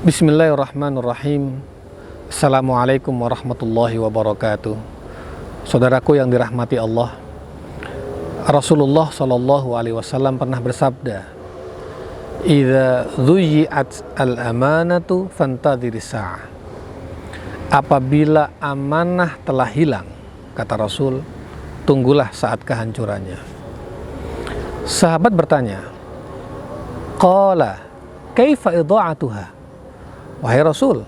Bismillahirrahmanirrahim. Assalamualaikum warahmatullahi wabarakatuh. Saudaraku yang dirahmati Allah, Rasulullah Shallallahu Alaihi Wasallam pernah bersabda, "Idza dhuyyi'at al-amanatu fantadhiris sa'ah." Apabila amanah telah hilang, kata Rasul, tunggulah saat kehancurannya. Sahabat bertanya, "Qala kaifa idha'atuha?" Wahai Rasul,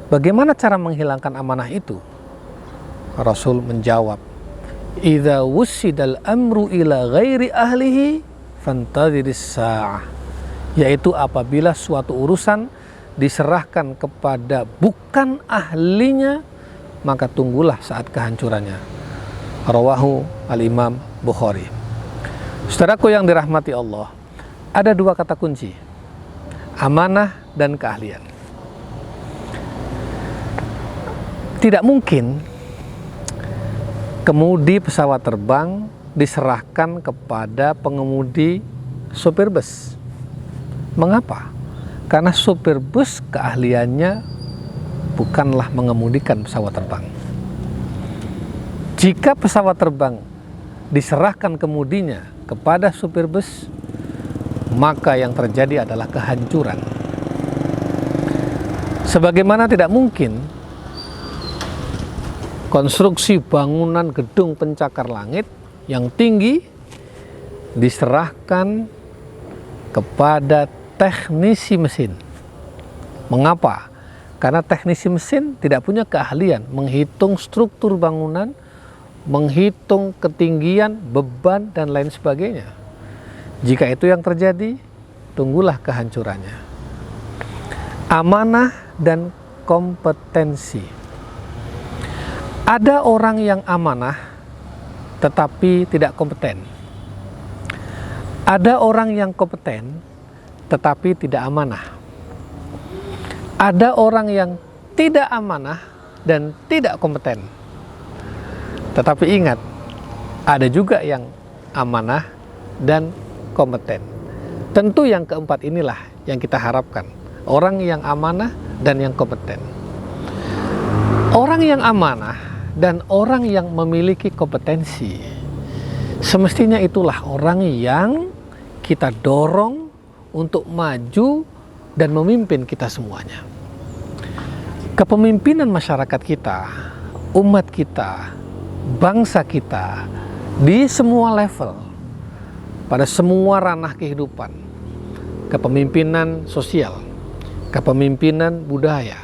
bagaimana cara menghilangkan amanah itu? Rasul menjawab, "Idza wussidal amru ila ghairi ahlihi fantadhiris sa'ah." Yaitu apabila suatu urusan diserahkan kepada bukan ahlinya, maka tunggulah saat kehancurannya. Rawahu al-Imam Bukhari. Saudaraku yang dirahmati Allah, ada dua kata kunci, amanah dan keahlian. Tidak mungkin kemudi pesawat terbang diserahkan kepada pengemudi sopir bus. Mengapa? Karena sopir bus keahliannya bukanlah mengemudikan pesawat terbang. Jika pesawat terbang diserahkan kemudinya kepada sopir bus, maka yang terjadi adalah kehancuran. Sebagaimana tidak mungkin konstruksi bangunan gedung pencakar langit yang tinggi diserahkan kepada teknisi mesin. Mengapa? Karena teknisi mesin tidak punya keahlian menghitung struktur bangunan, menghitung ketinggian, beban, dan lain sebagainya. Jika itu yang terjadi, tunggulah kehancurannya. Amanah dan kompetensi. Ada orang yang amanah tetapi tidak kompeten. Ada orang yang kompeten tetapi tidak amanah. Ada orang yang tidak amanah dan tidak kompeten. Tetapi ingat, ada juga yang amanah dan kompeten. Tentu yang keempat inilah yang kita harapkan, orang yang amanah dan yang kompeten. Orang yang amanah dan orang yang memiliki kompetensi, semestinya itulah orang yang kita dorong untuk maju dan memimpin kita semuanya. Kepemimpinan masyarakat kita, umat kita, bangsa kita, di semua level, pada semua ranah kehidupan, kepemimpinan sosial, kepemimpinan budaya,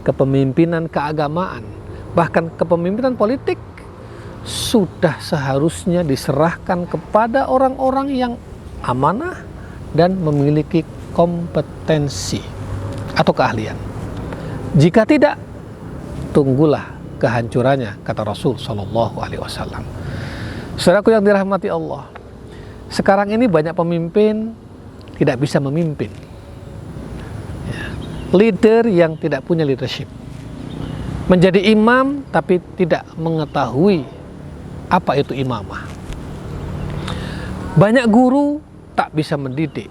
kepemimpinan keagamaan, bahkan kepemimpinan politik, sudah seharusnya diserahkan kepada orang-orang yang amanah dan memiliki kompetensi atau keahlian. Jika tidak, tunggulah kehancurannya, kata Rasul Shallallahu Alaihi Wasallam. Saudaraku yang dirahmati Allah, sekarang ini banyak pemimpin tidak bisa memimpin, leader yang tidak punya leadership. Menjadi imam tapi tidak mengetahui apa itu imamah. Banyak guru tak bisa mendidik.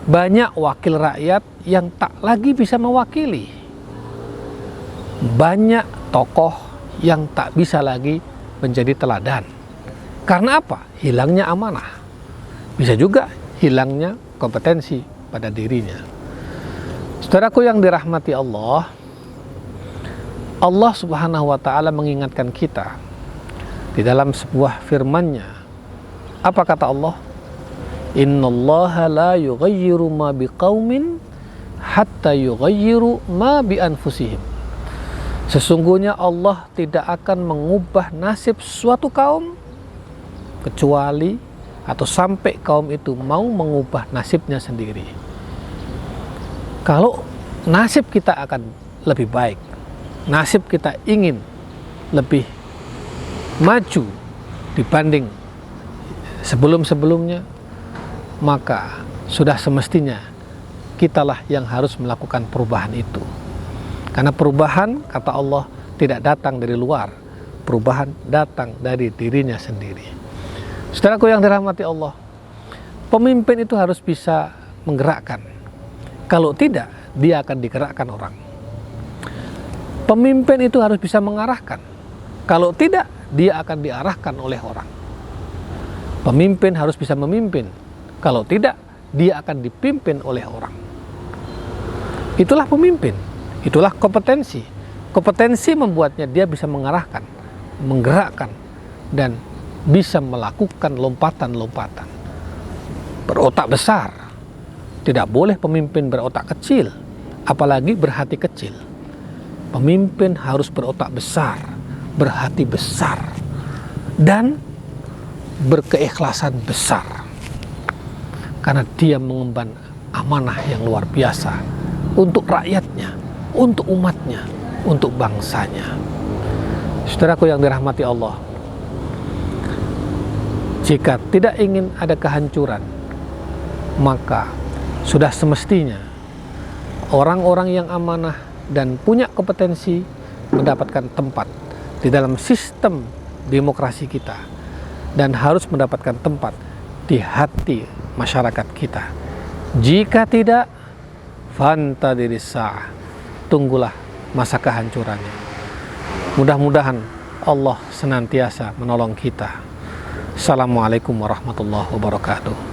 Banyak wakil rakyat yang tak lagi bisa mewakili. Banyak tokoh yang tak bisa lagi menjadi teladan. Karena apa? Hilangnya amanah. Bisa juga hilangnya kompetensi pada dirinya. Saudaraku yang dirahmati Allah, Allah Subhanahu wa Ta'ala mengingatkan kita di dalam sebuah firman-Nya. Apa kata Allah? "Innallaha la yughayyiru ma biqaumin hatta yughayyiru ma bi anfusihim." Sesungguhnya Allah tidak akan mengubah nasib suatu kaum kecuali atau sampai kaum itu mau mengubah nasibnya sendiri. Kalau nasib kita akan lebih baik, nasib kita ingin lebih maju dibanding sebelum-sebelumnya, maka sudah semestinya kitalah yang harus melakukan perubahan itu. Karena perubahan, kata Allah, tidak datang dari luar, perubahan datang dari dirinya sendiri. Saudaraku yang dirahmati Allah, pemimpin itu harus bisa menggerakkan. Kalau tidak, dia akan digerakkan orang. Pemimpin itu harus bisa mengarahkan. Kalau tidak, dia akan diarahkan oleh orang. Pemimpin harus bisa memimpin. Kalau tidak, dia akan dipimpin oleh orang. Itulah pemimpin. Itulah kompetensi. Kompetensi membuatnya dia bisa mengarahkan, menggerakkan, dan bisa melakukan lompatan-lompatan. Berotak besar. Tidak boleh pemimpin berotak kecil, apalagi berhati kecil. Pemimpin harus berotak besar, berhati besar, dan berkeikhlasan besar. Karena dia mengemban amanah yang luar biasa untuk rakyatnya, untuk umatnya, untuk bangsanya. Saudaraku yang dirahmati Allah, jika tidak ingin ada kehancuran, maka sudah semestinya orang-orang yang amanah dan punya kompetensi mendapatkan tempat di dalam sistem demokrasi kita, dan harus mendapatkan tempat di hati masyarakat kita. Jika tidak, fantadiris sa'ah, tunggulah masa kehancurannya. Mudah-mudahan Allah senantiasa menolong kita. Assalamualaikum warahmatullahi wabarakatuh.